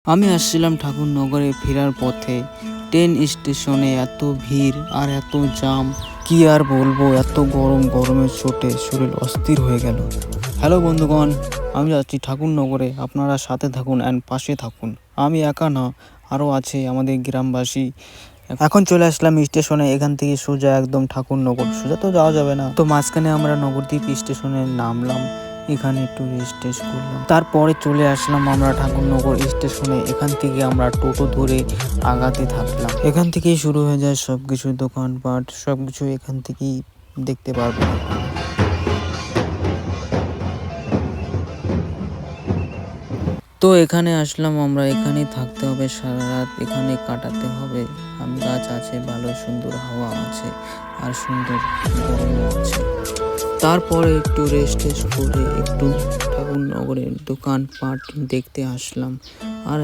আমি আসছিলাম ঠাকুরনগরে ফেরার পথে। ট্রেন স্টেশনে এত ভিড় আর এত জ্যাম, কি আর বলবো, এত গরমের চোটে শরীর অস্থির হয়ে গেল। হ্যালো বন্ধুগণ, আমি যাচ্ছি ঠাকুরনগরে, আপনারা সাথে থাকুন অ্যান্ড পাশে থাকুন। আমি একা না, আরও আছে আমাদের গ্রামবাসী। এখন চলে আসলাম স্টেশনে, এখান থেকে সোজা একদম ঠাকুরনগর। সোজা তো যাওয়া যাবে না, তো মাঝখানে আমরা নবদ্বীপ স্টেশনে নামলাম, এখানে একটু রেস্ট করলাম, তারপরে চলে আসলাম আমরা ঠাকুরনগর স্টেশনে। এখান থেকে আমরা টোটো ধরে আগাতে থাকলাম। এখান থেকেই শুরু হয়ে যায় সবকিছু, দোকানপাট সবকিছু এখান থেকেই দেখতে পারবেন। তো এখানে আসলাম আমরা, এখানেই থাকতে হবে সারা রাত, এখানে কাটাতে হবে। আম গাছ আছে, ভালো সুন্দর হাওয়া আছে আর সুন্দর গরমও আছে। তারপরে একটু রেস্ট করে একটু ঠাকুরনগরের দোকানপাট দেখতে আসলাম। আর